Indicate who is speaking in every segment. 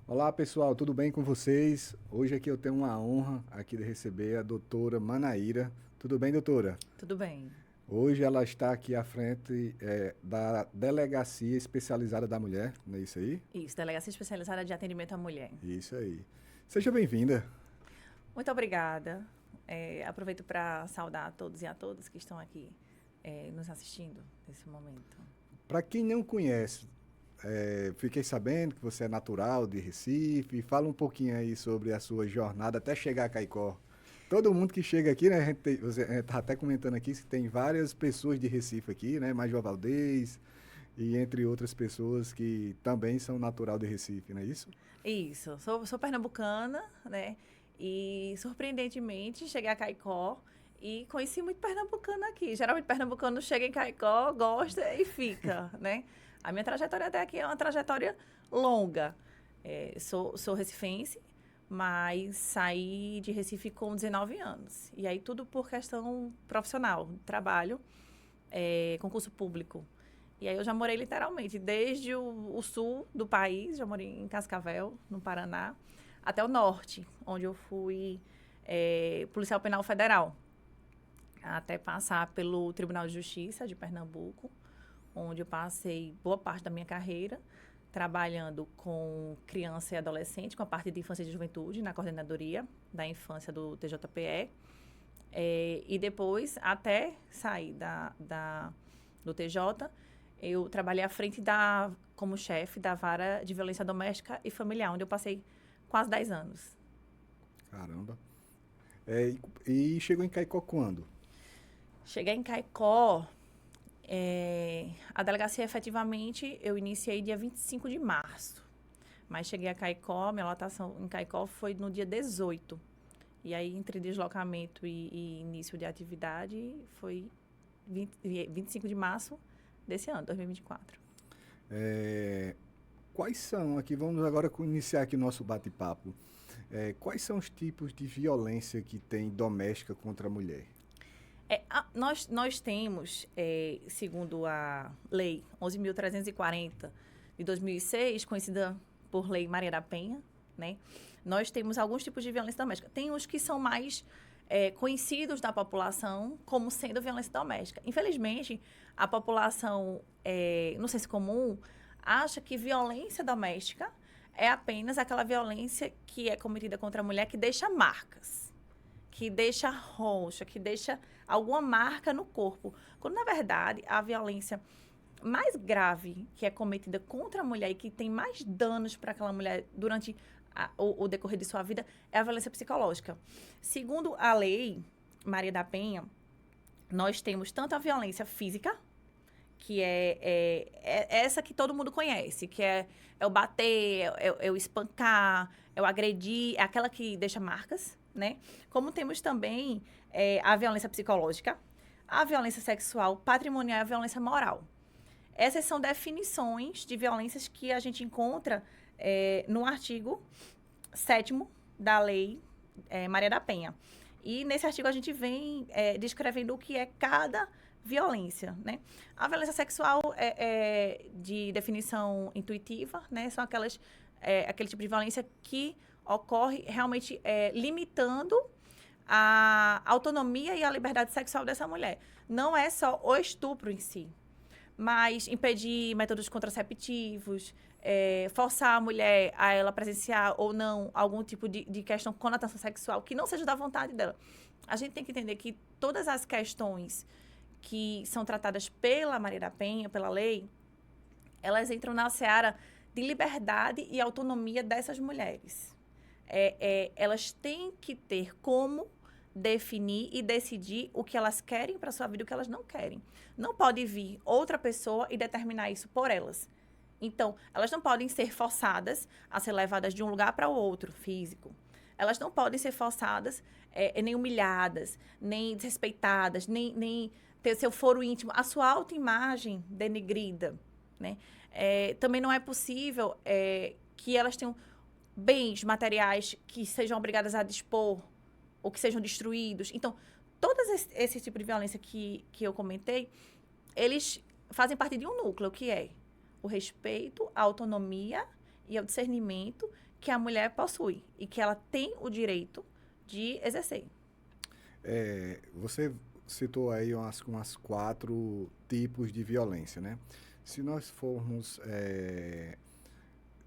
Speaker 1: Olá pessoal, tudo bem com vocês? Hoje aqui eu tenho uma honra aqui de receber a doutora Manaíra. Tudo bem, doutora?
Speaker 2: Tudo bem.
Speaker 1: Hoje ela está aqui à frente da Delegacia Especializada da Mulher, não é isso aí?
Speaker 2: Isso, Delegacia Especializada de Atendimento à Mulher.
Speaker 1: Isso aí. Seja bem-vinda.
Speaker 2: Muito obrigada. Aproveito para saudar a todos e a todas que estão aqui nos assistindo nesse momento.
Speaker 1: Para quem não conhece, fiquei sabendo que você é natural de Recife. Fala um pouquinho aí sobre a sua jornada até chegar a Caicó. Todo mundo que chega aqui, né? Você está até comentando aqui que tem várias pessoas de Recife aqui, né? Major Valdez e entre outras pessoas que também são natural de Recife, não é isso?
Speaker 2: Isso, sou pernambucana, né? E surpreendentemente cheguei a Caicó e conheci muito pernambucano aqui. Geralmente pernambucano chega em Caicó, gosta e fica, né? A minha trajetória até aqui é uma trajetória longa. Sou recifense, mas saí de Recife com 19 anos. E aí tudo por questão profissional, trabalho, concurso público. E aí eu já morei literalmente desde o sul do país, já morei em Cascavel, no Paraná, até o norte, onde eu fui policial penal federal, até passar pelo Tribunal de Justiça de Pernambuco, onde eu passei boa parte da minha carreira trabalhando com criança e adolescente, com a parte de infância e juventude, na coordenadoria da infância do TJPE. E depois, até sair do TJ, eu trabalhei à frente como chefe da vara de violência doméstica e familiar, onde eu passei quase 10 anos.
Speaker 1: Caramba. E chegou em Caicó quando?
Speaker 2: Cheguei em Caicó, a delegacia efetivamente eu iniciei dia 25 de março, mas cheguei a Caicó, minha lotação em Caicó foi no dia 18. E aí, entre deslocamento e início de atividade, foi 25 de março desse ano, 2024.
Speaker 1: Quais são, aqui vamos agora iniciar aqui o nosso bate-papo, quais são os tipos de violência que tem doméstica contra a mulher?
Speaker 2: Nós temos, segundo a Lei 11.340 de 2006, conhecida por Lei Maria da Penha, né? Nós temos alguns tipos de violência doméstica. Tem os que são mais conhecidos da população como sendo violência doméstica. Infelizmente, a população, no senso comum, acha que violência doméstica é apenas aquela violência que é cometida contra a mulher que deixa marcas, que deixa roncha, que deixa alguma marca no corpo. Quando, na verdade, a violência mais grave que é cometida contra a mulher e que tem mais danos para aquela mulher durante o decorrer de sua vida é a violência psicológica. Segundo a lei Maria da Penha, nós temos tanto a violência física, que é essa que todo mundo conhece, que é o bater, é o espancar, é o agredir, é aquela que deixa marcas, né? Como temos também a violência psicológica, a violência sexual, patrimonial e a violência moral. Essas são definições de violências que a gente encontra no artigo 7º da Lei Maria da Penha. E nesse artigo a gente vem descrevendo o que é cada violência, né? A violência sexual é de definição intuitiva, né? São aquele tipo de violência que ocorre realmente limitando a autonomia e a liberdade sexual dessa mulher. Não é só o estupro em si, mas impedir métodos contraceptivos, forçar a mulher a ela presenciar ou não algum tipo de questão com conotação sexual que não seja da vontade dela. A gente tem que entender que todas as questões que são tratadas pela Maria da Penha, pela lei, elas entram na seara de liberdade e autonomia dessas mulheres. Elas têm que ter como definir e decidir o que elas querem para a sua vida e o que elas não querem. Não pode vir outra pessoa e determinar isso por elas. Então, elas não podem ser forçadas a ser levadas de um lugar para o outro, físico. Elas não podem ser forçadas, nem humilhadas, nem desrespeitadas, nem ter seu foro íntimo, a sua autoimagem denigrida, né? Também não é possível que elas tenham bens materiais que sejam obrigadas a dispor ou que sejam destruídos. Então, todo esse tipo de violência que eu comentei, eles fazem parte de um núcleo, que é o respeito, a autonomia e o discernimento que a mulher possui e que ela tem o direito de exercer.
Speaker 1: Você citou aí umas 4 tipos de violência, né? Se nós formos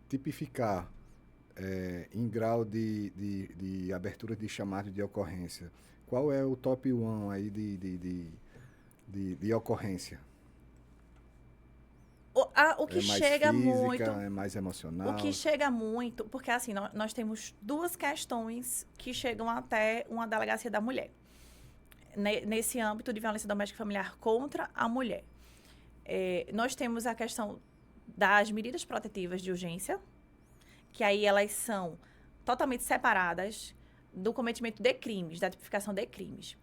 Speaker 1: tipificar em grau de abertura de chamado de ocorrência, qual é o top 1 aí de ocorrência?
Speaker 2: O que
Speaker 1: É mais
Speaker 2: chega muito,
Speaker 1: física, é mais
Speaker 2: o que
Speaker 1: emocional?
Speaker 2: chega muito, porque assim, nós temos 2 questões que chegam até uma delegacia da mulher, nesse âmbito de violência doméstica e familiar contra a mulher. Nós temos a questão das medidas protetivas de urgência, que aí elas são totalmente separadas do cometimento de crimes, da tipificação de crimes.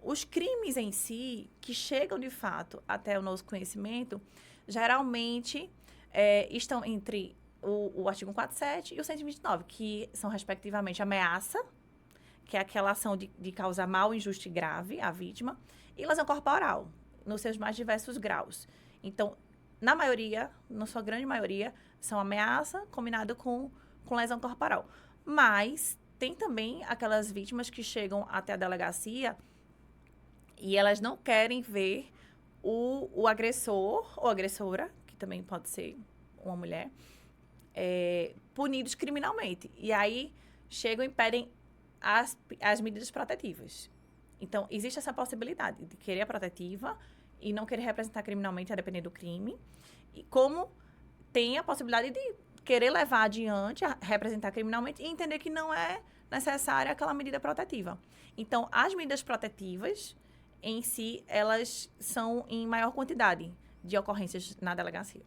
Speaker 2: Os crimes em si, que chegam de fato até o nosso conhecimento, geralmente estão entre o artigo 147 e o 129, que são, respectivamente, ameaça, que é aquela ação de causar mal, injusto e grave à vítima, e lesão corporal, nos seus mais diversos graus. Então, na sua grande maioria, são ameaça combinada com lesão corporal. Mas tem também aquelas vítimas que chegam até a delegacia e elas não querem ver o agressor ou agressora, que também pode ser uma mulher, punidos criminalmente. E aí chegam e pedem as medidas protetivas. Então, existe essa possibilidade de querer a protetiva e não querer representar criminalmente, a depender do crime. E como tem a possibilidade de querer levar adiante, a representar criminalmente e entender que não é necessária aquela medida protetiva. Então, as medidas protetivas, em si, elas são em maior quantidade de ocorrências na delegacia.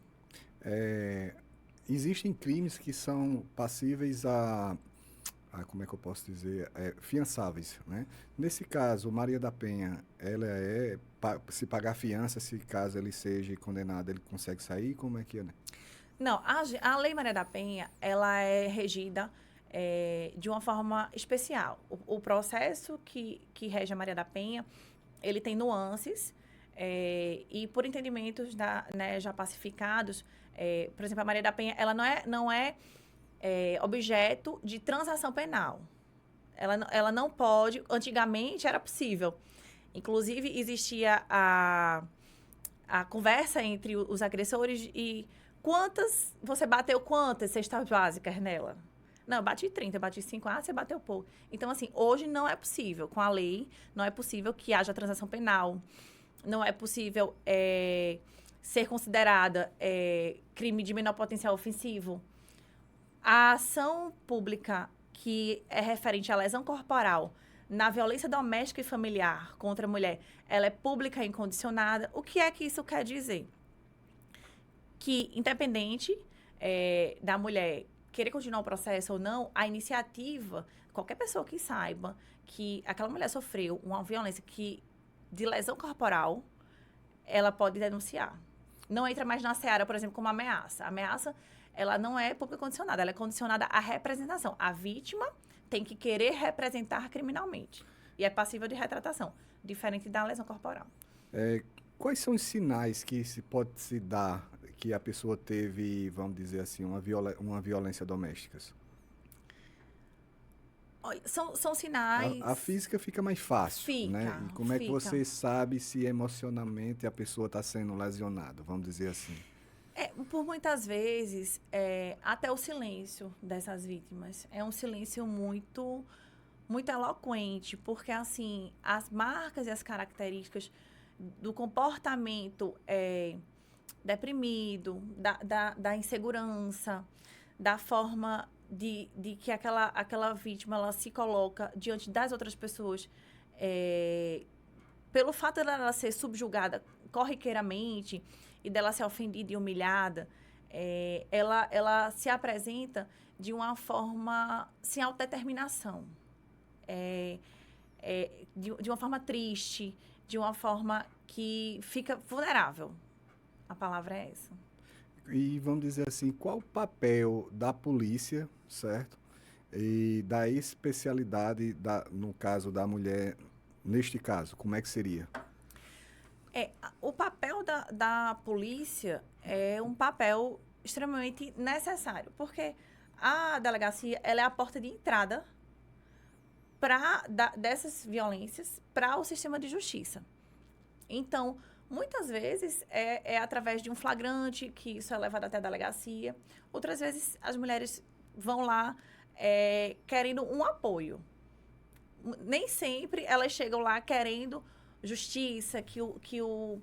Speaker 1: Existem crimes que são passíveis como é que eu posso dizer, fiançáveis, né? Nesse caso, Maria da Penha, ela se pagar fiança, se caso ele seja condenado, ele consegue sair? Como é que é, né?
Speaker 2: Não, a Lei Maria da Penha, ela é regida de uma forma especial. O processo que rege a Maria da Penha, ele tem nuances e, por entendimentos já pacificados, por exemplo, a Maria da Penha, ela não é objeto de transação penal. Ela não pode... Antigamente era possível. Inclusive, existia a conversa entre os agressores e você bateu quantas cestas básicas nela? Não, eu bati 30, eu bati 5. Ah, você bateu pouco. Então, assim, hoje não é possível. Com a lei, não é possível que haja transação penal. Não é possível ser considerada crime de menor potencial ofensivo. A ação pública que é referente à lesão corporal na violência doméstica e familiar contra a mulher, ela é pública e incondicionada. O que é que isso quer dizer? Que, independente da mulher querer continuar o processo ou não, a iniciativa, qualquer pessoa que saiba que aquela mulher sofreu uma violência de lesão corporal, ela pode denunciar. Não entra mais na seara, por exemplo, como ameaça. A ameaça, ela não é pública condicionada, ela é condicionada à representação. A vítima tem que querer representar criminalmente. E é passível de retratação, diferente da lesão corporal.
Speaker 1: Quais são os sinais que pode se dar que a pessoa teve, vamos dizer assim, uma violência doméstica?
Speaker 2: Olha, são sinais...
Speaker 1: A física fica mais fácil, né? E como é que você sabe se emocionalmente a pessoa está sendo lesionada, vamos dizer assim?
Speaker 2: Por muitas vezes, até o silêncio dessas vítimas é um silêncio muito, muito eloquente, porque, assim, as marcas e as características do comportamento deprimido, da insegurança, da forma de que aquela vítima ela se coloca diante das outras pessoas, pelo fato dela ser subjugada corriqueiramente e dela ser ofendida e humilhada, ela se apresenta de uma forma sem autodeterminação, de uma forma triste, de uma forma que fica vulnerável. A palavra é essa.
Speaker 1: E vamos dizer assim, qual o papel da polícia, certo? E da especialidade, no caso da mulher, neste caso, como é que seria?
Speaker 2: O papel da polícia é um papel extremamente necessário, porque a delegacia ela é a porta de entrada dessas violências para o sistema de justiça. Então, muitas vezes é através de um flagrante que isso é levado até a delegacia. Outras vezes as mulheres vão lá querendo um apoio. Nem sempre elas chegam lá querendo justiça, que o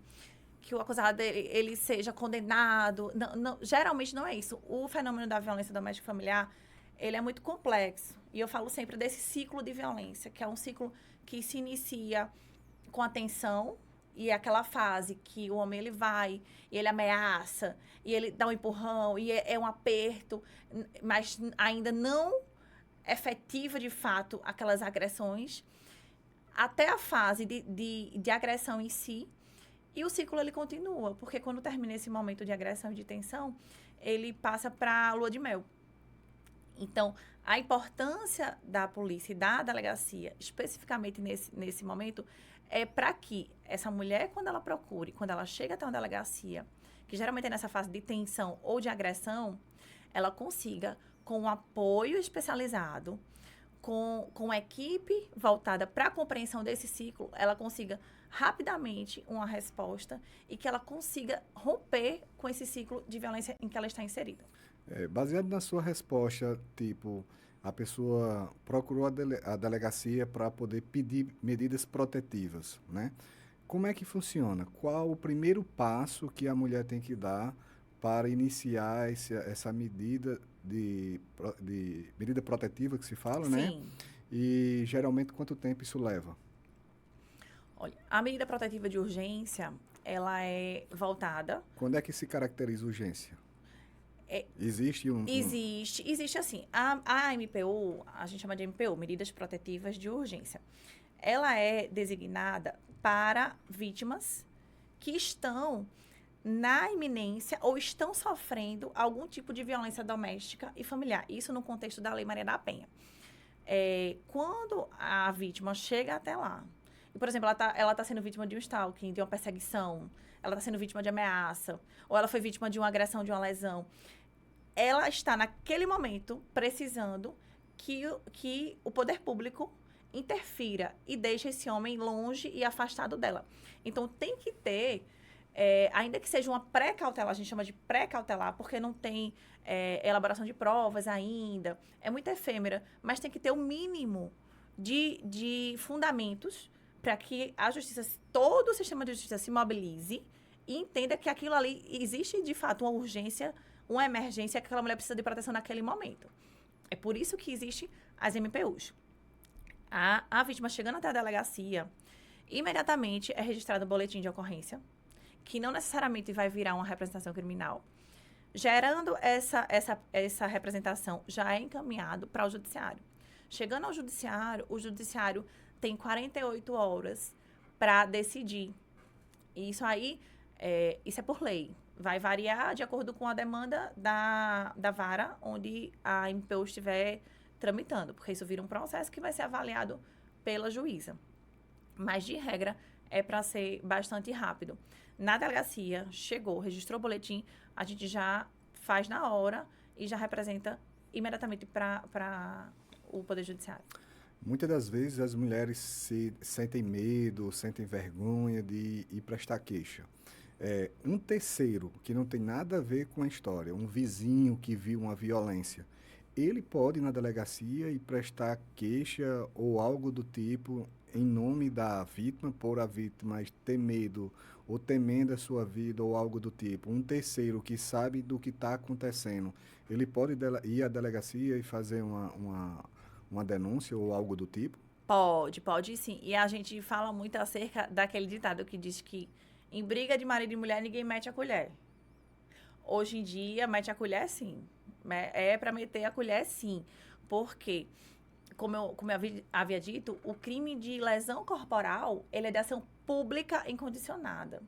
Speaker 2: acusado ele seja condenado. Não, geralmente não é isso. O fenômeno da violência doméstica e familiar, ele é muito complexo. E eu falo sempre desse ciclo de violência, que é um ciclo que se inicia com a tensão, e é aquela fase que o homem ele vai, e ele ameaça, e ele dá um empurrão, e é um aperto, mas ainda não efetiva de fato aquelas agressões, até a fase de agressão em si. E o ciclo ele continua, porque quando termina esse momento de agressão e de tensão, ele passa para a lua de mel. Então, a importância da polícia e da delegacia, especificamente nesse momento, é para que essa mulher, quando ela procure, quando ela chega até uma delegacia, que geralmente é nessa fase de tensão ou de agressão, ela consiga, com um apoio especializado, com equipe voltada para a compreensão desse ciclo, ela consiga rapidamente uma resposta e que ela consiga romper com esse ciclo de violência em que ela está inserida.
Speaker 1: Baseado na sua resposta, tipo, a pessoa procurou a delegacia para poder pedir medidas protetivas, né? Como é que funciona? Qual o primeiro passo que a mulher tem que dar para iniciar essa medida de medida protetiva que se fala, né?
Speaker 2: Sim.
Speaker 1: E geralmente quanto tempo isso leva?
Speaker 2: Olha, a medida protetiva de urgência, ela é voltada...
Speaker 1: Quando é que se caracteriza urgência? Existe
Speaker 2: Existe assim, a MPU, a gente chama de MPU, Medidas Protetivas de Urgência. Ela é designada para vítimas que estão na iminência ou estão sofrendo algum tipo de violência doméstica e familiar. Isso no contexto da Lei Maria da Penha. Quando a vítima chega até lá, e, por exemplo, ela tá sendo vítima de um stalking, de uma perseguição, ela está sendo vítima de ameaça, ou ela foi vítima de uma agressão, de uma lesão, ela está, naquele momento, precisando que o poder público interfira e deixe esse homem longe e afastado dela. Então, tem que ter, ainda que seja uma pré-cautelar, a gente chama de pré-cautelar, porque não tem elaboração de provas ainda, é muito efêmera, mas tem que ter o mínimo de fundamentos para que a justiça, todo o sistema de justiça se mobilize e entenda que aquilo ali existe, de fato, uma urgência, uma emergência, que aquela mulher precisa de proteção naquele momento. É por isso que existem as MPUs. A vítima chegando até a delegacia, imediatamente é registrado um boletim de ocorrência, que não necessariamente vai virar uma representação criminal. Gerando essa representação, já é encaminhado para o judiciário. Chegando ao judiciário, o judiciário tem 48 horas para decidir. E isso aí, isso é por lei. Vai variar de acordo com a demanda da vara onde a MPU estiver tramitando, porque isso vira um processo que vai ser avaliado pela juíza. Mas, de regra, é para ser bastante rápido. Na delegacia, chegou, registrou o boletim, a gente já faz na hora e já representa imediatamente para o Poder Judiciário.
Speaker 1: Muitas das vezes as mulheres sentem medo, sentem vergonha de ir prestar queixa. Um terceiro, que não tem nada a ver com a história, um vizinho que viu uma violência, ele pode ir na delegacia e prestar queixa ou algo do tipo em nome da vítima, por a vítima ter medo ou temendo a sua vida ou algo do tipo. Um terceiro que sabe do que está acontecendo, ele pode ir à delegacia e fazer uma denúncia ou algo do tipo?
Speaker 2: Pode sim. E a gente fala muito acerca daquele ditado que diz que em briga de marido e mulher ninguém mete a colher. Hoje em dia, mete a colher sim. É para meter a colher sim. Porque, como eu havia dito, o crime de lesão corporal, ele é de ação pública incondicionada.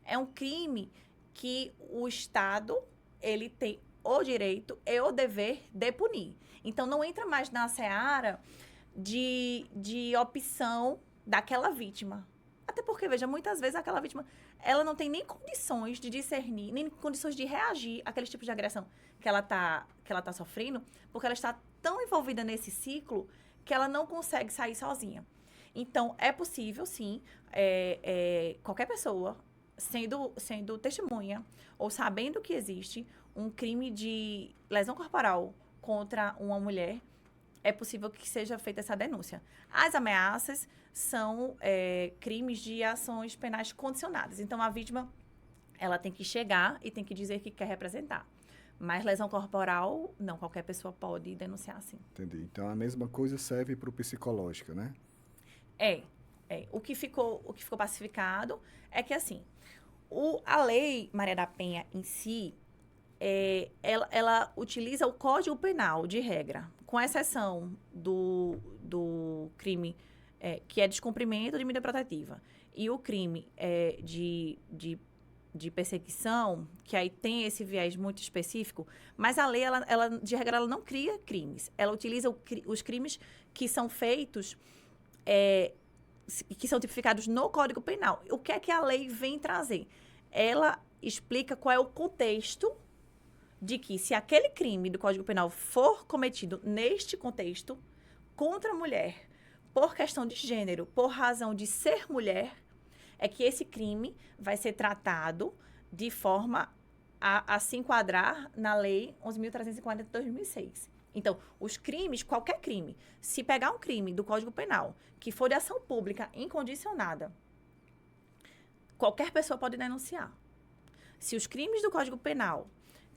Speaker 2: É um crime que o Estado, ele tem o direito e o dever de punir. Então, não entra mais na seara de opção daquela vítima. Até porque, veja, muitas vezes aquela vítima, ela não tem nem condições de discernir, nem condições de reagir àqueles tipos de agressão que ela tá sofrendo, porque ela está tão envolvida nesse ciclo que ela não consegue sair sozinha. Então, é possível, sim, qualquer pessoa, sendo testemunha ou sabendo que existe um crime de lesão corporal contra uma mulher, é possível que seja feita essa denúncia. As ameaças são crimes de ações penais condicionadas. Então, a vítima, ela tem que chegar e tem que dizer que quer representar. Mas lesão corporal, não, qualquer pessoa pode denunciar, sim.
Speaker 1: Entendi. Então, a mesma coisa serve para o psicológico, né?
Speaker 2: O que ficou pacificado é que, assim, a Lei Maria da Penha em si, ela utiliza o Código Penal de regra, com exceção do crime que é descumprimento de medida protetiva e o crime de perseguição, que aí tem esse viés muito específico, mas a lei, de regra, ela não cria crimes. Ela utiliza os crimes que são feitos, que são tipificados no Código Penal. O que é que a lei vem trazer? Ela explica qual é o contexto de que, se aquele crime do Código Penal for cometido neste contexto contra a mulher, por questão de gênero, por razão de ser mulher, é que esse crime vai ser tratado de forma a se enquadrar na Lei 11.340 de 2006. Então, os crimes, qualquer crime, se pegar um crime do Código Penal que for de ação pública incondicionada, qualquer pessoa pode denunciar. Se os crimes do Código Penal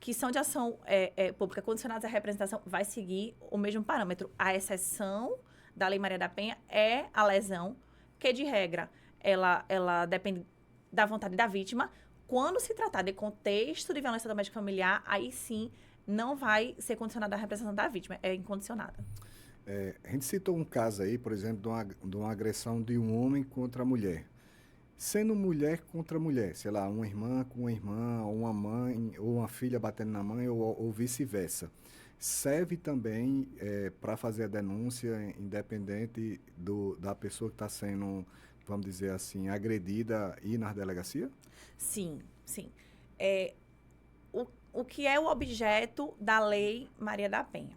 Speaker 2: que são de ação pública condicionados à representação, vai seguir o mesmo parâmetro. A exceção da Lei Maria da Penha é a lesão, que, de regra, ela depende da vontade da vítima. Quando se tratar de contexto de violência doméstica familiar, aí sim não vai ser condicionada à representação da vítima, é incondicionada.
Speaker 1: A gente citou um caso aí, por exemplo, de uma agressão de um homem contra a mulher. Sendo mulher contra mulher, sei lá, uma irmã com uma irmã, ou uma mãe, ou uma filha batendo na mãe, ou vice-versa. Serve também para fazer a denúncia, independente da pessoa que está sendo, vamos dizer assim, agredida, ir na delegacia?
Speaker 2: Sim, sim. O que é o objeto da Lei Maria da Penha?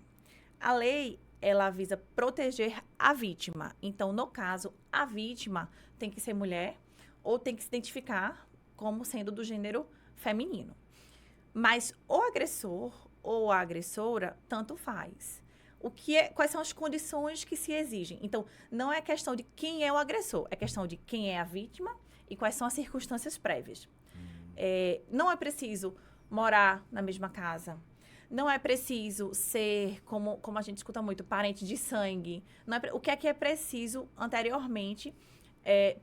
Speaker 2: A lei, ela visa proteger a vítima. Então, no caso, a vítima tem que ser mulher ou tem que se identificar como sendo do gênero feminino. Mas o agressor ou a agressora, tanto faz. Quais são as condições que se exigem? Então, não é questão de quem é o agressor, é questão de quem é a vítima e quais são as circunstâncias prévias. Não é preciso morar na mesma casa. Não é preciso ser, como a gente escuta muito, parente de sangue. O que é preciso anteriormente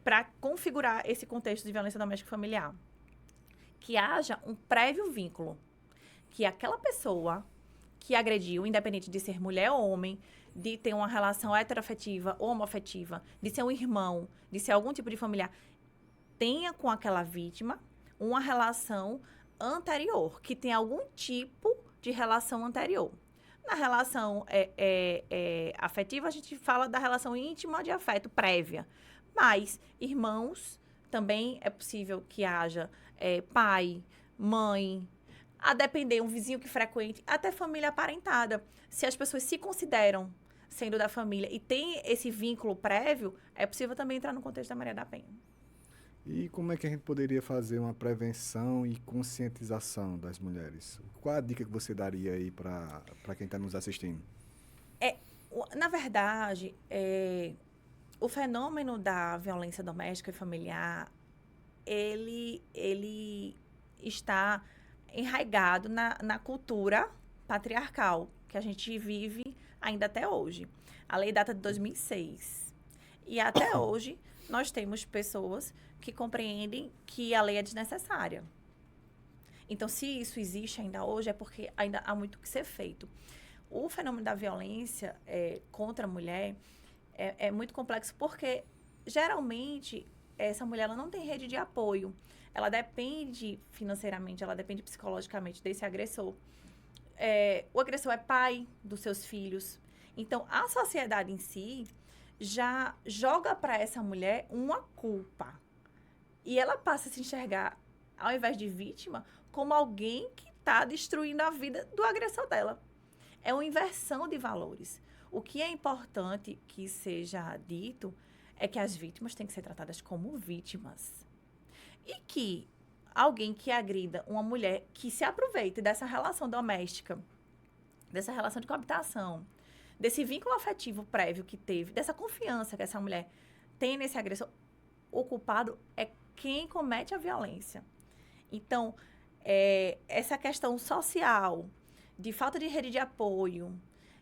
Speaker 2: para configurar esse contexto de violência doméstica familiar? Que haja um prévio vínculo. Que aquela pessoa que agrediu, independente de ser mulher ou homem, de ter uma relação heteroafetiva ou homoafetiva, de ser um irmão, de ser algum tipo de familiar, tenha com aquela vítima uma relação anterior, que tenha algum tipo de relação anterior. Na relação afetiva, a gente fala da relação íntima de afeto prévia. Mas irmãos, também é possível que haja pai, mãe, a depender, um vizinho que frequente, até família aparentada. Se as pessoas se consideram sendo da família e tem esse vínculo prévio, é possível também entrar no contexto da Maria da Penha.
Speaker 1: E como é que a gente poderia fazer uma prevenção e conscientização das mulheres? Qual a dica que você daria aí para quem está nos assistindo?
Speaker 2: Na verdade, o fenômeno da violência doméstica e familiar, ele está enraizado na cultura patriarcal que a gente vive ainda até hoje. A lei data de 2006. E até hoje, nós temos pessoas que compreendem que a lei é desnecessária. Então, se isso existe ainda hoje, é porque ainda há muito que ser feito. O fenômeno da violência contra a mulher é muito complexo porque, geralmente, essa mulher ela não tem rede de apoio. Ela depende financeiramente, ela depende psicologicamente desse agressor. O agressor é pai dos seus filhos. Então, a sociedade em si já joga para essa mulher uma culpa. E ela passa a se enxergar, ao invés de vítima, como alguém que está destruindo a vida do agressor dela. É uma inversão de valores. O que é importante que seja dito é que as vítimas têm que ser tratadas como vítimas. E que alguém que agrida uma mulher que se aproveite dessa relação doméstica, dessa relação de coabitação, desse vínculo afetivo prévio que teve, dessa confiança que essa mulher tem nesse agressor, o culpado é quem comete a violência. Então, essa questão social, de falta de rede de apoio,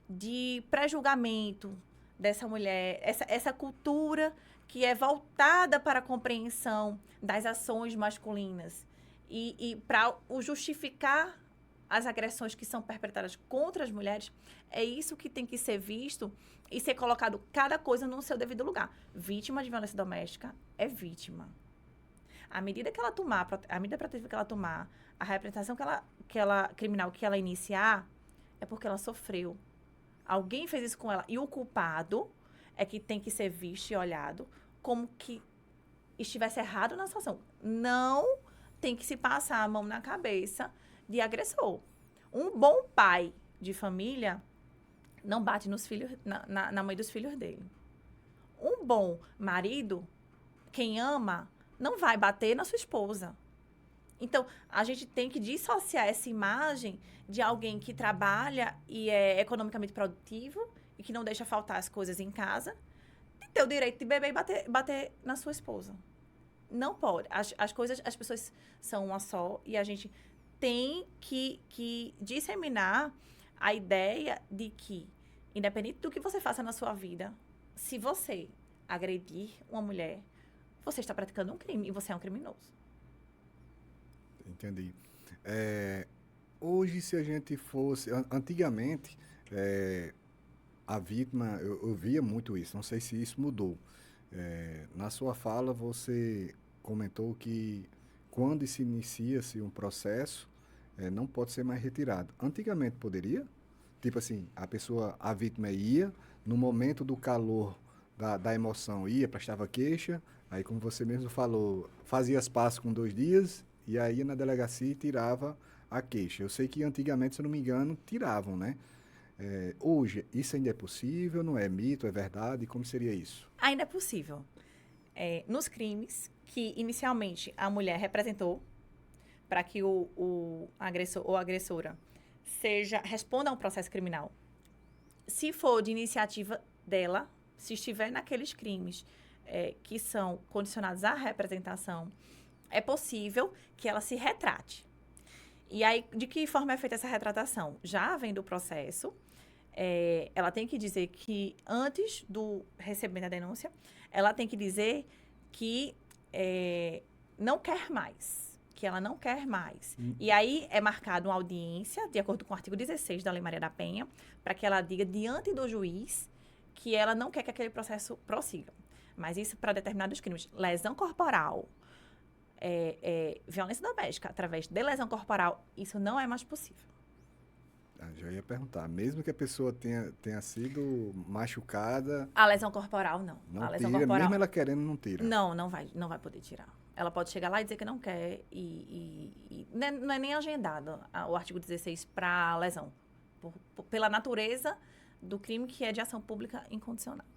Speaker 2: de pré-julgamento dessa mulher, essa cultura que é voltada para a compreensão das ações masculinas e para o justificar as agressões que são perpetradas contra as mulheres, é isso que tem que ser visto e ser colocado cada coisa no seu devido lugar. Vítima de violência doméstica é vítima. A medida que ela tomar, a medida protetiva que ela tomar, a representação criminal que ela iniciar, é porque ela sofreu. Alguém fez isso com ela. E o culpado é que tem que ser visto e olhado como que estivesse errado na situação. Não tem que se passar a mão na cabeça de agressor. Um bom pai de família não bate nos filhos, na mãe dos filhos dele. Um bom marido, quem ama, não vai bater na sua esposa. Então, a gente tem que dissociar essa imagem de alguém que trabalha e é economicamente produtivo e que não deixa faltar as coisas em casa, de ter o direito de beber e bater na sua esposa. Não pode. As pessoas são uma só e a gente tem que disseminar a ideia de que, independente do que você faça na sua vida, se você agredir uma mulher, você está praticando um crime e você é um criminoso.
Speaker 1: Entendi. Hoje, se a gente fosse... Antigamente, a vítima, eu via muito isso, não sei se isso mudou. Na sua fala, você comentou que quando se inicia-se um processo, não pode ser mais retirado. Antigamente poderia? Tipo assim, a vítima ia, no momento do calor da emoção, ia, prestava queixa, aí como você mesmo falou, fazia as pazes com 2 dias, e aí ia na delegacia e tirava a queixa. Eu sei que antigamente, se eu não me engano, tiravam, né? Hoje, isso ainda é possível? Não é mito? É verdade? Como seria isso?
Speaker 2: Ainda é possível. Nos crimes que, inicialmente, a mulher representou para que o agressor ou agressora responda a um processo criminal. Se for de iniciativa dela, se estiver naqueles crimes que são condicionados à representação, é possível que ela se retrate. E aí, de que forma é feita essa retratação? Já vem do processo, ela tem que dizer que, antes do recebimento da denúncia, ela tem que dizer que não quer mais, que ela não quer mais. E aí é marcada uma audiência, de acordo com o artigo 16 da Lei Maria da Penha, para que ela diga diante do juiz que ela não quer que aquele processo prossiga. Mas isso para determinados crimes. Lesão corporal, violência doméstica através de lesão corporal, isso não é mais possível.
Speaker 1: Já ia perguntar, mesmo que a pessoa tenha sido machucada...
Speaker 2: A lesão corporal, não.
Speaker 1: Não
Speaker 2: a lesão
Speaker 1: tira,
Speaker 2: corporal,
Speaker 1: mesmo ela querendo, não tira.
Speaker 2: não vai poder tirar. Ela pode chegar lá e dizer que não quer não é nem agendado o artigo 16 para lesão, pela natureza do crime, que é de ação pública incondicionada.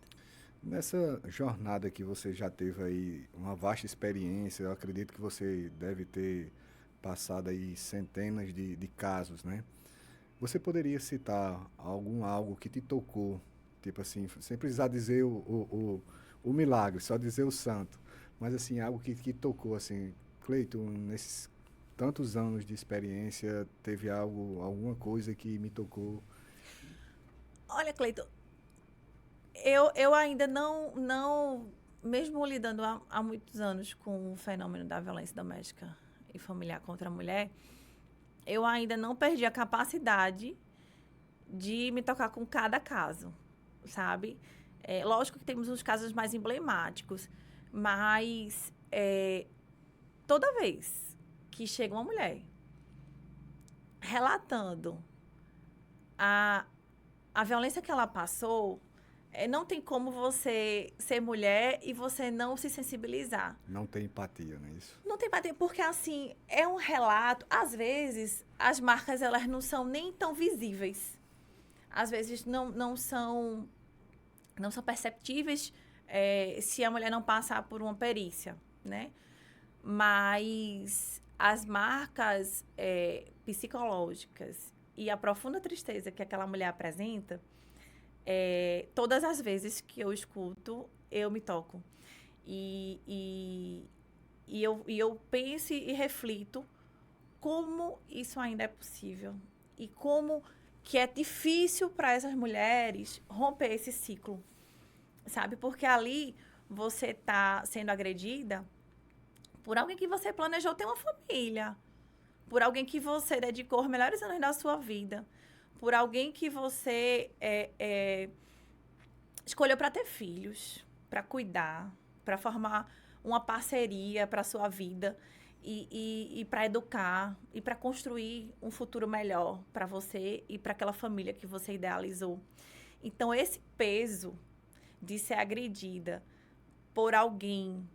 Speaker 1: Nessa jornada que você já teve aí, uma vasta experiência, eu acredito que você deve ter passado aí centenas de casos, né? Você poderia citar algo que te tocou, tipo assim, sem precisar dizer o milagre, só dizer o santo, mas assim, algo que tocou, assim, Cleiton, nesses tantos anos de experiência, teve alguma coisa que me tocou?
Speaker 2: Olha, Cleiton, eu ainda não, mesmo lidando há muitos anos com o fenômeno da violência doméstica e familiar contra a mulher, eu ainda não perdi a capacidade de me tocar com cada caso, sabe? Lógico que temos os casos mais emblemáticos, mas toda vez que chega uma mulher relatando a violência que ela passou, não tem como você ser mulher e você não se sensibilizar.
Speaker 1: Não tem empatia, não é isso?
Speaker 2: Não tem bater, porque assim, é um relato. Às vezes, as marcas, elas não são nem tão visíveis. Às vezes, não são perceptíveis se a mulher não passar por uma perícia, né? Mas as marcas psicológicas e a profunda tristeza que aquela mulher apresenta, todas as vezes que eu escuto, eu me toco. E eu penso e reflito como isso ainda é possível e como que é difícil para essas mulheres romper esse ciclo, sabe? Porque ali você está sendo agredida por alguém que você planejou ter uma família, por alguém que você dedicou os melhores anos da sua vida, por alguém que você escolheu para ter filhos, para cuidar, para formar uma parceria para a sua vida e para educar e para construir um futuro melhor para você e para aquela família que você idealizou. Então, esse peso de ser agredida por alguém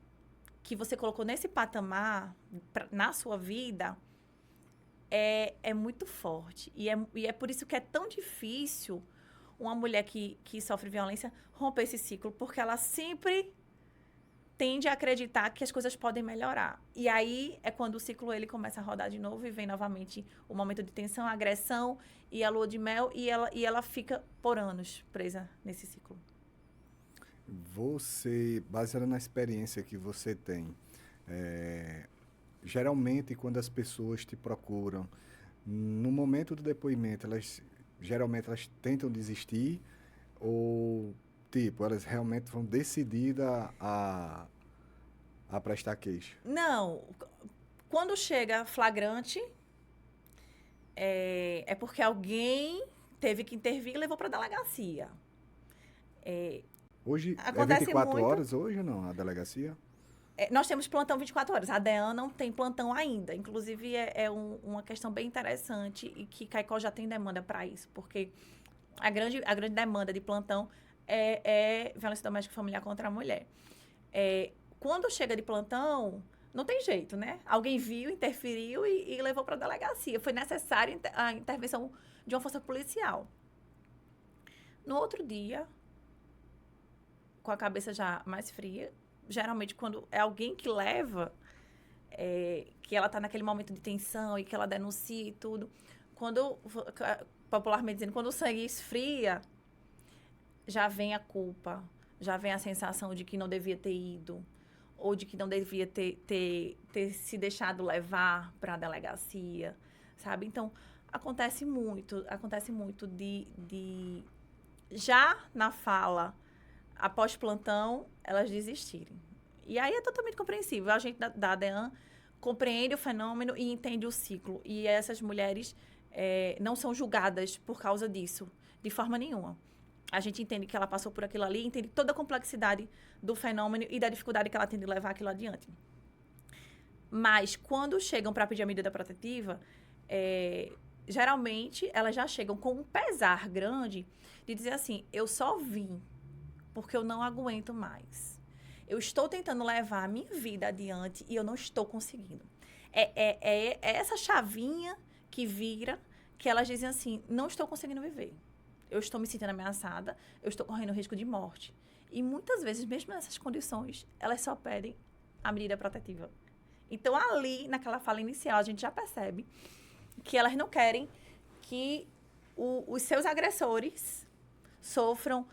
Speaker 2: que você colocou nesse patamar na sua vida é muito forte. E é por isso que é tão difícil uma mulher que sofre violência romper esse ciclo, porque ela sempre tende a acreditar que as coisas podem melhorar. E aí é quando o ciclo ele começa a rodar de novo e vem novamente o momento de tensão, a agressão e a lua de mel e ela fica por anos presa nesse ciclo.
Speaker 1: Você, baseado na experiência que você tem, geralmente quando as pessoas te procuram, no momento do depoimento, geralmente elas tentam desistir ou, tipo, elas realmente vão decididas a prestar queixa?
Speaker 2: Não, quando chega flagrante, é porque alguém teve que intervir e levou para a delegacia.
Speaker 1: Hoje é
Speaker 2: Acontece
Speaker 1: 24
Speaker 2: muito.
Speaker 1: horas hoje, não, a delegacia?
Speaker 2: Nós temos plantão 24 horas. A DEAN não tem plantão ainda. Inclusive, uma questão bem interessante e que Caicó já tem demanda para isso, porque a grande demanda de plantão é violência doméstica familiar contra a mulher. Quando chega de plantão, não tem jeito, né? Alguém viu, interferiu e levou para a delegacia. Foi necessária a intervenção de uma força policial. No outro dia, com a cabeça já mais fria, geralmente quando é alguém que leva, que ela está naquele momento de tensão e que ela denuncia e tudo, popularmente dizendo, quando o sangue esfria, já vem a culpa, já vem a sensação de que não devia ter ido, ou de que não devia ter se deixado levar para a delegacia, sabe? Então, acontece muito de já na fala, após plantão, elas desistirem. E aí é totalmente compreensível. A gente da ADEAN compreende o fenômeno e entende o ciclo. E essas mulheres não são julgadas por causa disso, de forma nenhuma. A gente entende que ela passou por aquilo ali, entende toda a complexidade do fenômeno e da dificuldade que ela tem de levar aquilo adiante. Mas, quando chegam para pedir a medida protetiva, geralmente, elas já chegam com um pesar grande de dizer assim, eu só vim porque eu não aguento mais. Eu estou tentando levar a minha vida adiante e eu não estou conseguindo. É essa chavinha que vira, que elas dizem assim, não estou conseguindo viver. Eu estou me sentindo ameaçada, eu estou correndo risco de morte. E muitas vezes, mesmo nessas condições, elas só pedem a medida protetiva. Então, ali, naquela fala inicial, a gente já percebe que elas não querem que os seus agressores sofram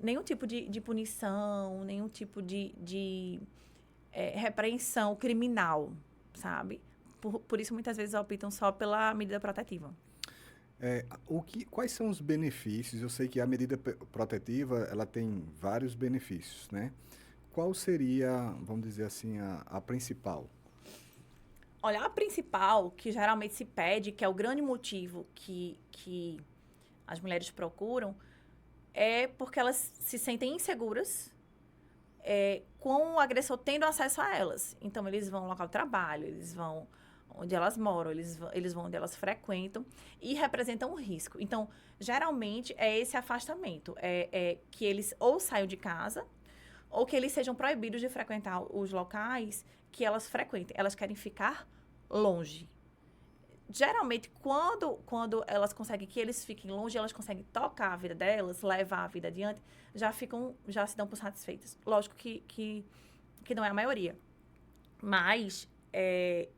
Speaker 2: nenhum tipo de punição, nenhum tipo de repreensão criminal, sabe? Por isso, muitas vezes, optam só pela medida protetiva.
Speaker 1: Quais são os benefícios? Eu sei que a medida protetiva ela tem vários benefícios, né? Qual seria, vamos dizer assim, a principal?
Speaker 2: Olha, a principal, que geralmente se pede, que é o grande motivo que as mulheres procuram, é porque elas se sentem inseguras com o agressor tendo acesso a elas. Então, eles vão ao local de trabalho, eles vão onde elas moram, eles vão onde elas frequentam e representam um risco. Então, geralmente, é esse afastamento. É que eles ou saiam de casa ou que eles sejam proibidos de frequentar os locais que elas frequentem. Elas querem ficar longe. Geralmente, quando elas conseguem que eles fiquem longe, elas conseguem tocar a vida delas, levar a vida adiante, já se dão por satisfeitas. Lógico que não é a maioria. Mas é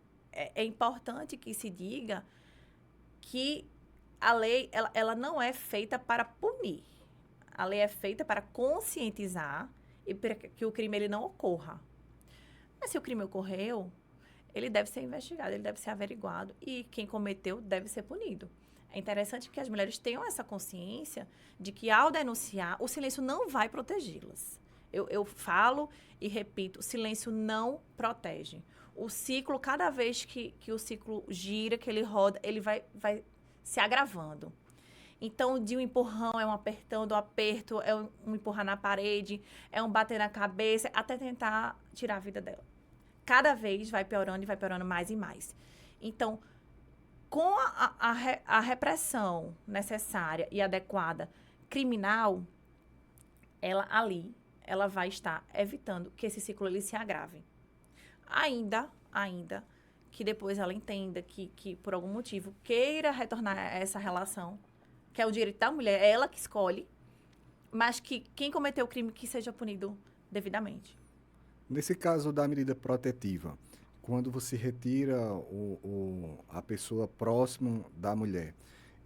Speaker 2: importante que se diga que a lei ela não é feita para punir. A lei é feita para conscientizar e para que o crime ele não ocorra. Mas se o crime ocorreu, ele deve ser investigado, ele deve ser averiguado e quem cometeu deve ser punido. É interessante que as mulheres tenham essa consciência de que, ao denunciar, o silêncio não vai protegê-las. Eu falo e repito, o silêncio não protege. O ciclo, cada vez que o ciclo gira, que ele roda, ele vai se agravando. Então, de um empurrão, é um apertão, do aperto, é um empurrar na parede, é um bater na cabeça, até tentar tirar a vida dela. Cada vez vai piorando e vai piorando mais e mais. Então, com a repressão necessária e adequada criminal, ela vai estar evitando que esse ciclo ele se agrave. Ainda que depois ela entenda que por algum motivo queira retornar a essa relação, que é o direito da mulher, é ela que escolhe, mas que quem cometeu o crime que seja punido devidamente.
Speaker 1: Nesse caso da medida protetiva, quando você retira a pessoa próximo da mulher,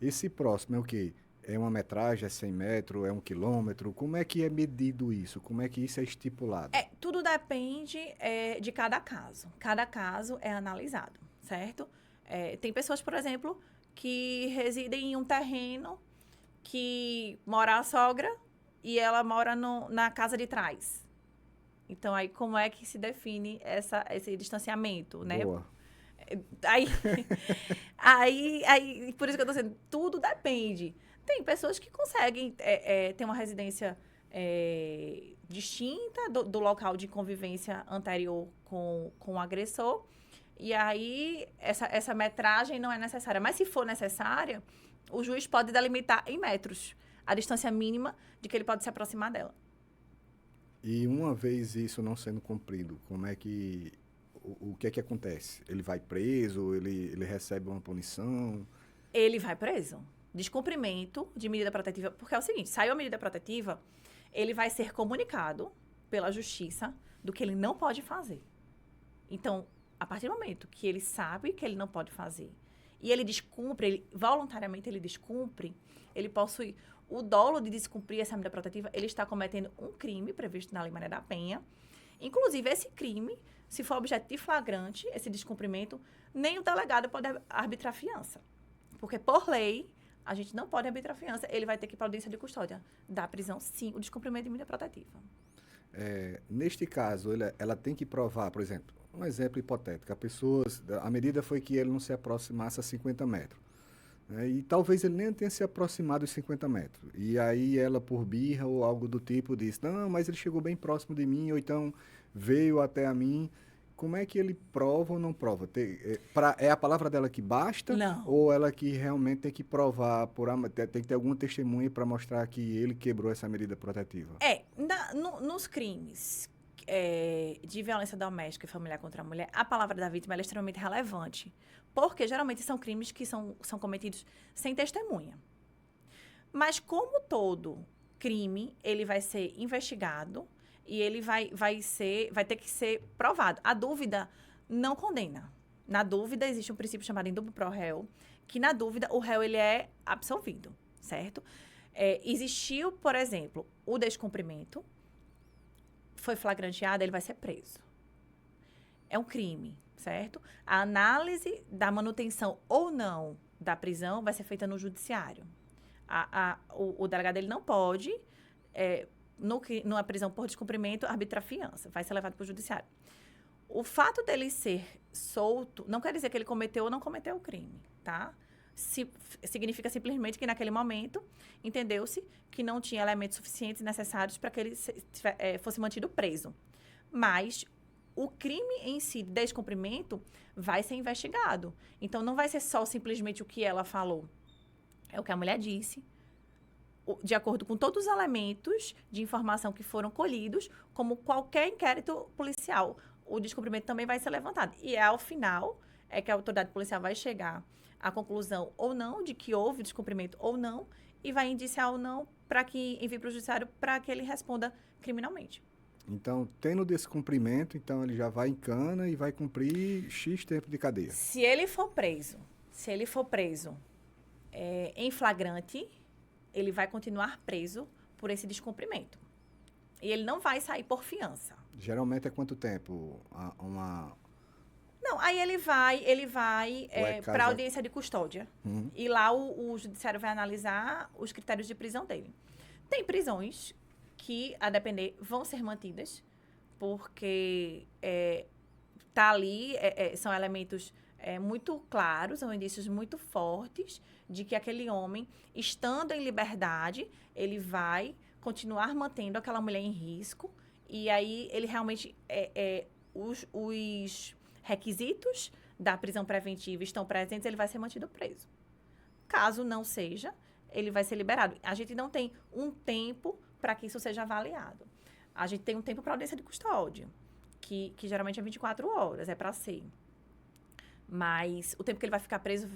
Speaker 1: esse próximo é o quê? É uma metragem, é 100 metros, é 1 quilômetro? Como é que é medido isso? Como é que isso é estipulado?
Speaker 2: Tudo depende de cada caso. Cada caso é analisado, certo? Tem pessoas, por exemplo, que residem em um terreno que mora a sogra e ela mora na casa de trás. Então, aí, como é que se define esse distanciamento, né?
Speaker 1: Boa.
Speaker 2: Aí, por isso que eu tô dizendo, tudo depende. Tem pessoas que conseguem ter uma residência distinta do local de convivência anterior com o agressor. E aí, essa metragem não é necessária. Mas, se for necessária, o juiz pode delimitar em metros a distância mínima de que ele pode se aproximar dela.
Speaker 1: E uma vez isso não sendo cumprido, como é que... O que é que acontece? Ele vai preso? Ele recebe uma punição?
Speaker 2: Ele vai preso. Descumprimento de medida protetiva. Porque é o seguinte, saiu a medida protetiva, ele vai ser comunicado pela justiça do que ele não pode fazer. Então, a partir do momento que ele sabe que ele não pode fazer e ele descumpre, voluntariamente ele descumpre, ele possui o dolo de descumprir essa medida protetiva, ele está cometendo um crime previsto na Lei Maria da Penha. Inclusive, esse crime, se for objeto de flagrante, esse descumprimento, nem o delegado pode arbitrar fiança. Porque, por lei, a gente não pode arbitrar fiança. Ele vai ter que ir para a audiência de custódia da prisão, sim, o descumprimento de medida protetiva.
Speaker 1: Neste caso, ela tem que provar, por exemplo, um exemplo hipotético, a medida foi que ele não se aproximasse a 50 metros. Né? E talvez ele nem tenha se aproximado dos 50 metros. E aí ela, por birra ou algo do tipo, disse, não, mas ele chegou bem próximo de mim, ou então veio até a mim. Como é que ele prova ou não prova? É a palavra dela que basta?
Speaker 2: Não.
Speaker 1: Ou ela que realmente tem que provar, tem que ter alguma testemunha para mostrar que ele quebrou essa medida protetiva?
Speaker 2: Nos crimes de violência doméstica e familiar contra a mulher, a palavra da vítima é extremamente relevante. Porque, geralmente, são crimes que são cometidos sem testemunha. Mas, como todo crime, ele vai ser investigado e ele vai ter que ser provado. A dúvida não condena. Na dúvida, existe um princípio chamado indúbio pro réu, que, na dúvida, o réu ele é absolvido, certo? Existiu, por exemplo, o descumprimento, foi flagranteado, ele vai ser preso. É um crime, certo? A análise da manutenção ou não da prisão vai ser feita no judiciário. O delegado ele não pode, numa prisão por descumprimento, arbitrar fiança. Vai ser levado para o judiciário. O fato dele ser solto não quer dizer que ele cometeu ou não cometeu o crime, tá? Significa simplesmente que, naquele momento, entendeu-se que não tinha elementos suficientes necessários para que ele fosse mantido preso. Mas o crime em si, de descumprimento, vai ser investigado. Então, não vai ser só simplesmente o que ela falou. É o que a mulher disse, de acordo com todos os elementos de informação que foram colhidos, como qualquer inquérito policial. O descumprimento também vai ser levantado. E ao final, é que a autoridade policial vai chegar à conclusão ou não de que houve descumprimento ou não, e vai indiciar ou não para que envie para o judiciário para que ele responda criminalmente.
Speaker 1: Então, tendo descumprimento, então ele já vai em cana e vai cumprir X tempo de cadeia.
Speaker 2: Se ele for preso em flagrante, ele vai continuar preso por esse descumprimento. E ele não vai sair por fiança.
Speaker 1: Geralmente é quanto tempo?
Speaker 2: Não, aí ele vai para a audiência de custódia. E lá o judiciário vai analisar os critérios de prisão dele. Tem prisões que, a depender, vão ser mantidas, porque tá ali, são elementos muito claros, são indícios muito fortes de que aquele homem, estando em liberdade, ele vai continuar mantendo aquela mulher em risco, e aí ele realmente, os requisitos da prisão preventiva estão presentes, ele vai ser mantido preso. Caso não seja, ele vai ser liberado. A gente não tem um tempo para que isso seja avaliado. A gente tem um tempo para audiência de custódia, que geralmente é 24 horas, é para ser. Mas o tempo que ele vai ficar preso,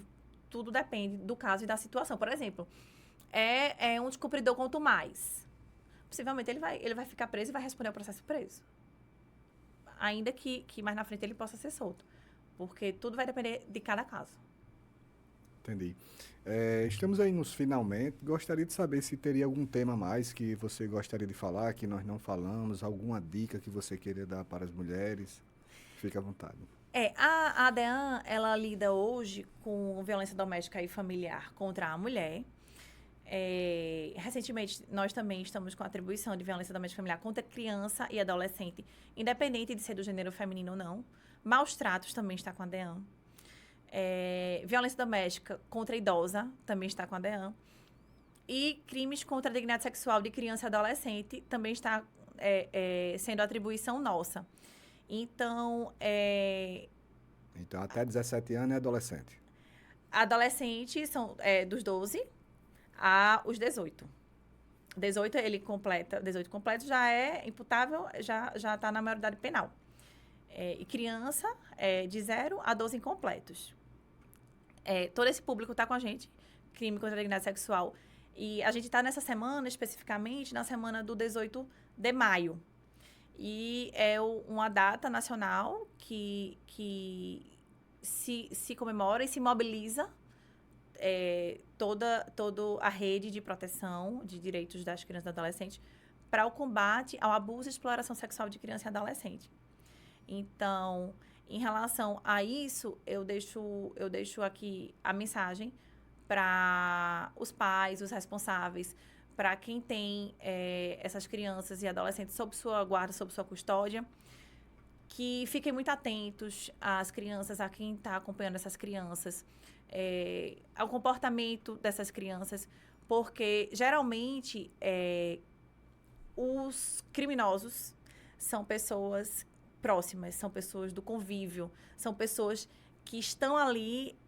Speaker 2: tudo depende do caso e da situação. Por exemplo, é um descumpridor quanto mais. Possivelmente ele vai ficar preso e vai responder ao processo preso. Ainda que mais na frente ele possa ser solto. Porque tudo vai depender de cada caso.
Speaker 1: Entendi. Estamos aí nos finalmente. Gostaria de saber se teria algum tema mais que você gostaria de falar, que nós não falamos, alguma dica que você queria dar para as mulheres. Fique à vontade.
Speaker 2: A ADEAN, ela lida hoje com violência doméstica e familiar contra a mulher. Recentemente, nós também estamos com a atribuição de violência doméstica e familiar contra criança e adolescente, independente de ser do gênero feminino ou não. Maus tratos também está com a ADEAN. Violência doméstica contra idosa também está com a ADEAN. E crimes contra a dignidade sexual de criança e adolescente também está sendo atribuição nossa. Então,
Speaker 1: Então, até 17 anos é adolescente.
Speaker 2: Adolescentes são dos 12 aos 18. 18 completo já é imputável, já está na maioridade penal. E criança de 0 a 12 incompletos. Todo esse público está com a gente, crime contra a dignidade sexual. E a gente está nessa semana, especificamente, na semana do 18 de maio. E é uma data nacional que se comemora e se mobiliza toda a rede de proteção de direitos das crianças e adolescentes para o combate ao abuso e exploração sexual de criança e adolescente. Então, em relação a isso, eu deixo aqui a mensagem para os pais, os responsáveis, para quem tem essas crianças e adolescentes sob sua guarda, sob sua custódia, que fiquem muito atentos às crianças, a quem está acompanhando essas crianças, ao comportamento dessas crianças, porque, geralmente, os criminosos são pessoas próximas, são pessoas do convívio, são pessoas que estão ali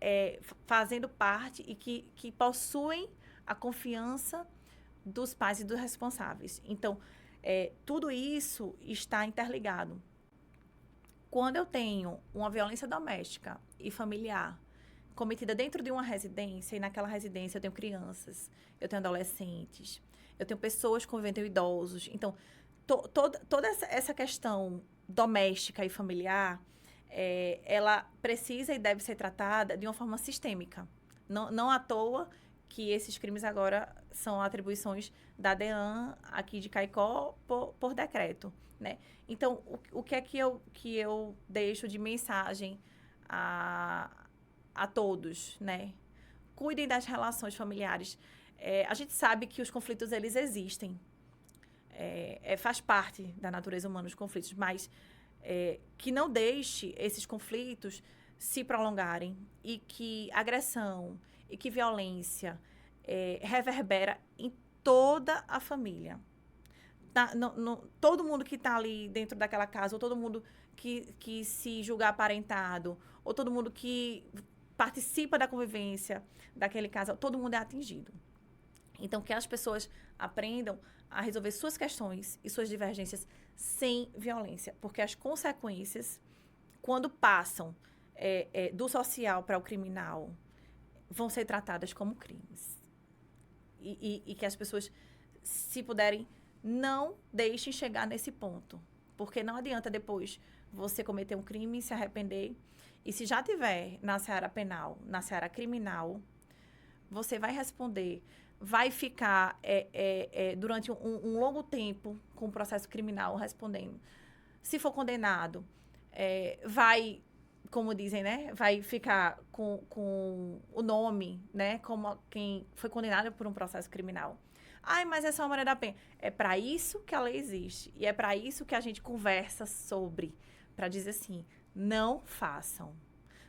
Speaker 2: fazendo parte e que possuem a confiança dos pais e dos responsáveis. Então, tudo isso está interligado. Quando eu tenho uma violência doméstica e familiar cometida dentro de uma residência, e naquela residência eu tenho crianças, eu tenho adolescentes, eu tenho pessoas convivendo, idosos. Então, toda essa questão doméstica e familiar, ela precisa e deve ser tratada de uma forma sistêmica. Não à toa que esses crimes agora são atribuições da ADEAN aqui de Caicó por decreto, né? Então, o que é que eu deixo de mensagem a todos, né? Cuidem das relações familiares. A gente sabe que os conflitos, eles existem. Faz parte da natureza humana os conflitos, mas que não deixe esses conflitos se prolongarem e que agressão e que violência reverbera em toda a família. todo mundo que está ali dentro daquela casa, ou todo mundo que se julgar aparentado, ou todo mundo que participa da convivência daquele casal, todo mundo é atingido. Então, que as pessoas aprendam a resolver suas questões e suas divergências sem violência, porque as consequências, quando passam do social para o criminal, vão ser tratadas como crimes. E que as pessoas, se puderem, não deixem chegar nesse ponto. Porque não adianta depois você cometer um crime e se arrepender. E se já tiver na seara penal, na seara criminal, você vai responder, vai ficar durante um longo tempo com o processo criminal respondendo. Se for condenado, vai, como dizem, né? Vai ficar com o nome, né? Como quem foi condenado por um processo criminal. Ai, mas é só a Maria da Penha. É para isso que a lei existe. E é para isso que a gente conversa sobre. Para dizer assim, não façam.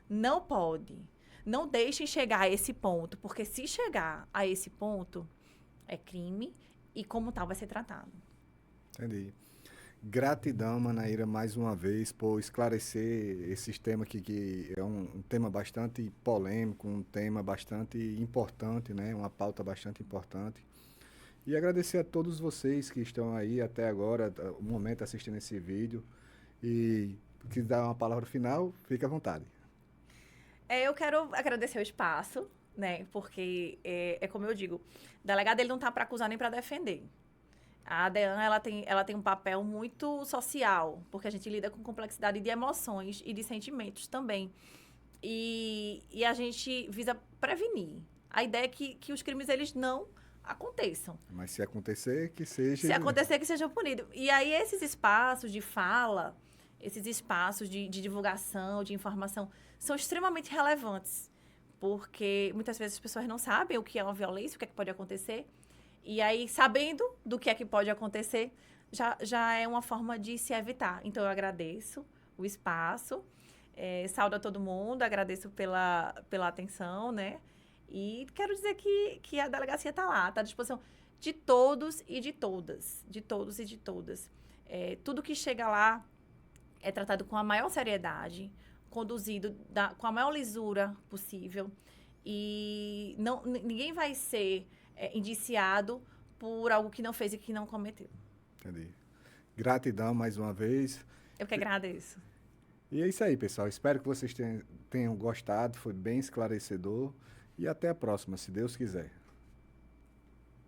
Speaker 2: Não pode. Não deixem chegar a esse ponto. Porque se chegar a esse ponto, é crime. E como tal vai ser tratado.
Speaker 1: Entendi. Gratidão, Manaíra, mais uma vez, por esclarecer esse tema aqui, que é um tema bastante polêmico, um tema bastante importante, né? Uma pauta bastante importante. E agradecer a todos vocês que estão aí até agora, o momento assistindo esse vídeo. E se dar uma palavra final, fique à vontade.
Speaker 2: Eu quero agradecer o espaço, né? Porque, como eu digo, o delegado ele não está para acusar nem para defender. A ADEAN, ela tem um papel muito social, porque a gente lida com complexidade de emoções e de sentimentos também. E a gente visa prevenir. A ideia é que os crimes, eles não aconteçam.
Speaker 1: Mas se acontecer, que seja...
Speaker 2: Se acontecer, que seja punido. E aí, esses espaços de fala, esses espaços de divulgação, de informação, são extremamente relevantes. Porque muitas vezes as pessoas não sabem o que é uma violência, o que é que pode acontecer. E aí, sabendo do que é que pode acontecer, já é uma forma de se evitar. Então, eu agradeço o espaço, saúdo a todo mundo, agradeço pela atenção, né? E quero dizer que a delegacia está lá, está à disposição de todos e de todas. De todos e de todas. Tudo que chega lá é tratado com a maior seriedade, conduzido com a maior lisura possível. E ninguém vai ser indiciado por algo que não fez e que não cometeu.
Speaker 1: Entendi. Gratidão mais uma vez.
Speaker 2: Eu que agradeço.
Speaker 1: E é isso aí, pessoal. Espero que vocês tenham gostado. Foi bem esclarecedor. E até a próxima, se Deus quiser.